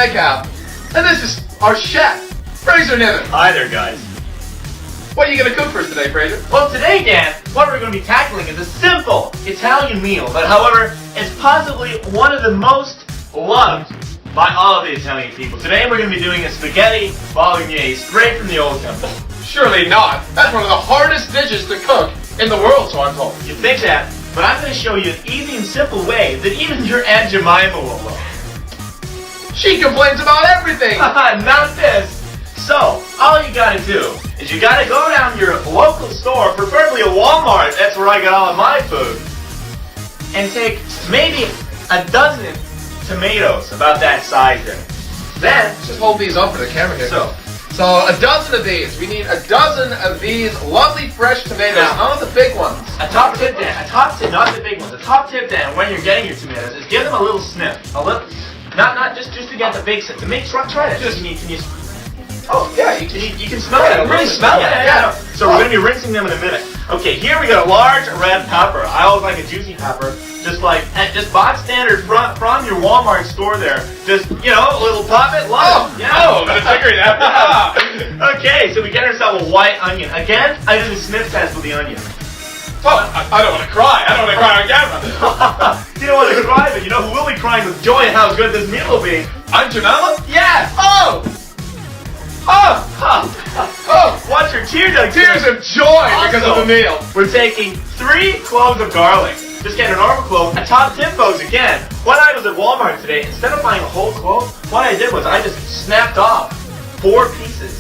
Metcalf. And this is our chef, Fraser Niven. Hi there, guys. What are you going to cook for us today, Fraser? Well, today, Dan, what we're going to be tackling is a simple Italian meal, but however, it's possibly one of the most loved by all of the Italian people. Today, we're going to be doing a spaghetti bolognese straight from the old temple. Surely not. That's one of the hardest dishes to cook in the world, so I'm told. You think that, but I'm going to show you an easy and simple way that even your Aunt Jemima will love. She complains about everything. Not this. So, all you gotta do is you gotta go down to your local store, preferably a Walmart, that's where I get all of my food, and take maybe a dozen tomatoes, about that size there. Then, Just hold these up for the camera here. so a dozen of these. We need a dozen of these lovely fresh tomatoes, Now- none of the big ones. a top tip, Dan, not the big ones, a top tip, Dan, when you're getting your tomatoes, is give them a little sniff, a little, not just to get the big, to make, try that, can you Oh, yeah, you can smell it. really smell it. Yeah. So we're going to be rinsing them in a minute. Okay, here we got a large red pepper. I always like a juicy pepper. Just box standard from your Walmart store there. Just, a little pop it, love it. I'm going to figure that. Okay, so we get ourselves a white onion. Again, I did a sniff test with the onion. I don't want to cry. I don't want to cry on camera. You don't want to cry, but you know who will be crying with joy at how good this meal will be? I'm Janela? Yeah! Watch your tears, Tears of joy because of the meal. We're taking 3 cloves of garlic. Just get a normal clove. A top tip, folks, again. When I was at Walmart today, instead of buying a whole clove, what I did was I just snapped off 4 pieces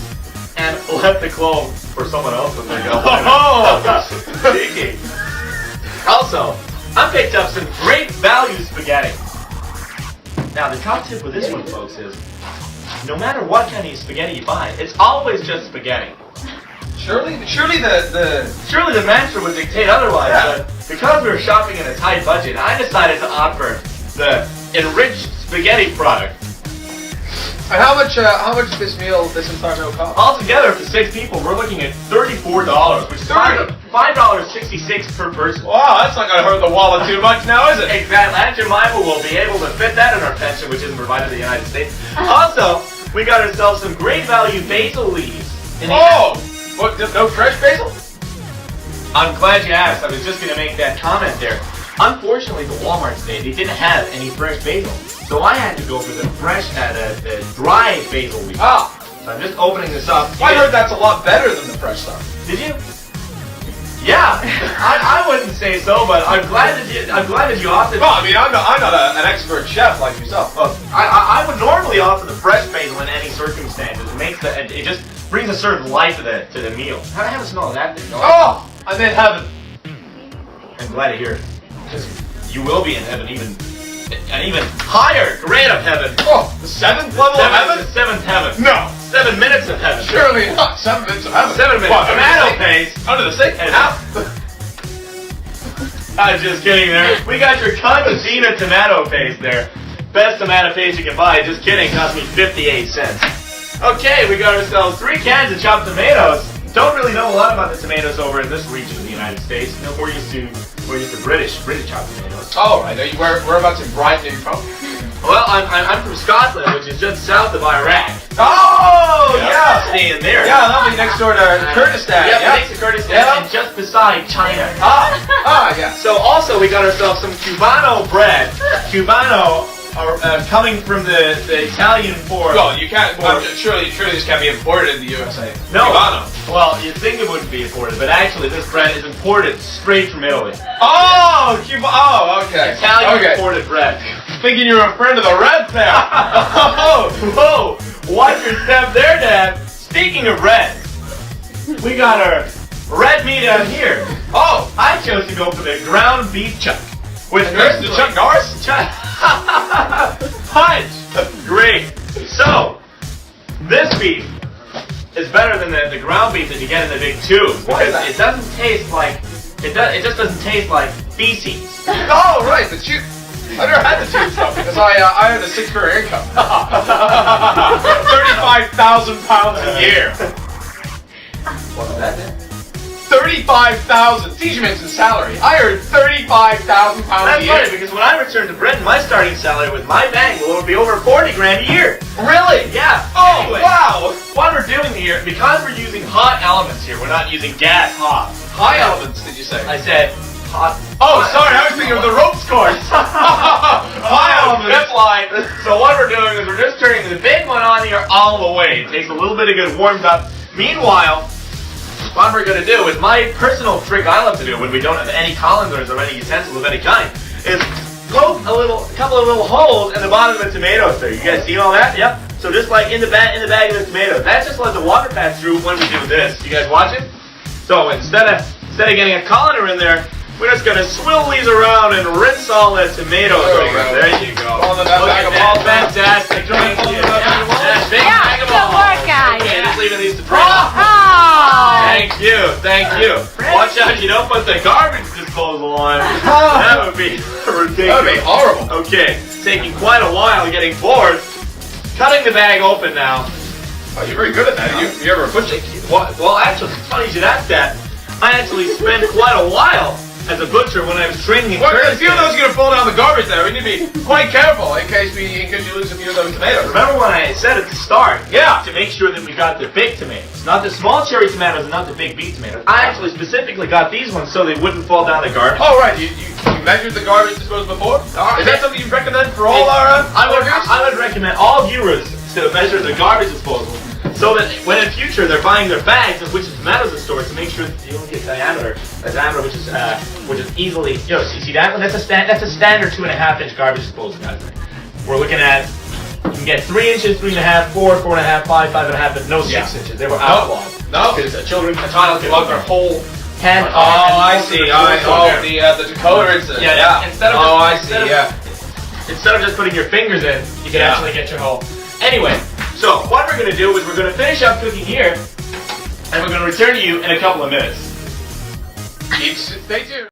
and left the clove for someone else when they go. Cheeky. Also, I picked up some great value spaghetti. Now, the top tip with this one, folks, is no matter what kind of spaghetti you buy, it's always just spaghetti. Surely Surely the master would dictate otherwise, but because we were shopping in a tight budget, I decided to opt for the enriched spaghetti product. And how much this entire meal cost? Altogether, for 6 people, we're looking at $34, which is $5.66 per person. Wow, that's not going to hurt the wallet too much now, is it? Exactly. Aunt Jemima will be able to fit that in our pension, which isn't provided in the United States. Also, we got ourselves some great value basil leaves. What, no fresh basil? I'm glad you asked. I was just going to make that comment there. Unfortunately, the Walmart today, they didn't have any fresh basil. So I had to go for the dry basil leaf. So I'm just opening this up. I heard that's a lot better than the fresh stuff. Did you? Yeah, I wouldn't say so, but I'm glad that you opted. Well, I mean, I'm not an expert chef like yourself. Well, I would normally offer the fresh basil in any circumstances. It just brings a certain life to the meal. How do I have a smell of that thing? I'm in heaven. I'm glad to hear it. Because you will be in heaven, an even higher grade of heaven. The 7th level of heaven? The 7th heaven. No. 7 minutes of heaven. Surely not. 7 minutes of heaven. 7 minutes. What, Tomato paste. Under the sink? I'm just kidding there. We got your Cantina tomato paste there. Best tomato paste you can buy. Just kidding. Cost me 58 cents. Okay, we got ourselves 3 cans of chopped tomatoes. Don't really know a lot about the tomatoes over in this region of the United States. No, we're used to British chopped tomatoes. Oh, right. Whereabouts in Brighton are you from? Well, I'm from Scotland, which is just south of Iraq. Oh, yeah. Staying there. Yeah, that'll be next door to Kurdistan. Next to Kurdistan, and just beside China. Yeah. So also we got ourselves some Cubano bread. Cubano, coming from the Italian for. Well, you can't. Surely this can't be imported in the USA. No. Cubano. Well, you'd think it wouldn't be imported, but actually this bread is imported straight from Italy. Okay. Italian imported bread. Thinking you were a friend of the Reds there. Whoa! Watch your step there, Dad. Speaking of red, we got our red meat out here. I chose to go for the ground beef chuck. With the Chuck Norris? Punch! Great. So, this beef is better than the ground beef that you get in the big tubes. Why is Because that? it doesn't taste like, it just doesn't taste like feces. Oh, right, the tube. I never had the tube stuff because I had a 6-figure income. 35,000 pounds a year. What was that then? 35,000. TJ Manson's salary. I earned 35,000 pounds a That's year. funny because when I return to Britain, my starting salary with my bank will be over 40 grand a year. Really? Yeah. Oh, Anyway, wow. What we're doing here, because we're using hot elements here, we're not using gas hot. High elements, did you say? I said hot. Oh, sorry, I was thinking of the ropes course. High elements. Zip line. So what we're doing is we're just turning the big one on here all the way. It takes a little bit to get warmed up. Meanwhile, what we're going to do is my personal trick I love to do when we don't have any colanders or any utensils of any kind is poke a couple of little holes in the bottom of the tomatoes there. You guys see all that? Yep. So just like in the bag of the tomatoes. That just lets the water pass through when we do this. You guys watching? So instead of getting a colander in there, we're just gonna swivel these around and rinse all the tomatoes. There you go. Look at that. Fantastic. Thank you. Big bag of balls. Okay, just leaving these to dry. Thank you. Watch out you don't put the garbage disposal on. That would be ridiculous. That would be horrible. Okay, taking quite a while getting bored. Cutting the bag open now. Oh, you're very good at that. You ever push it? Well, actually, it's funny you should ask that. I actually spent quite a while as a butcher when I was training in Well, a Kurdistan. few of those are going to fall down the garbage there. We need to be quite careful in case you lose a few of those tomatoes. Remember when I said at the start? Yeah. To make sure that we got the big tomatoes. Not the small cherry tomatoes and not the big beet tomatoes. I actually specifically got these ones so they wouldn't fall down the garbage. Oh, right. You measured the garbage disposal before? Is that something you recommend for all our I would recommend all viewers to measure the garbage disposal so that when in future they're buying their bags of which the tomatoes are stored to make sure that you don't get a diameter which is easily, you see that one? That's a standard 2.5 inch garbage disposal, guys. We're looking at, you can get 3 inches, 3.5, 4, 4.5, 5, 5.5, but no 6 inches. They were outlawed. No. Because a child can lug their whole hand Oh, I see. The decoder incident. Yeah. Instead of just putting your fingers in, you can actually get your whole. Anyway, so what we're going to do is we're going to finish up cooking here, and we're going to return to you in a couple of minutes. Stay tuned.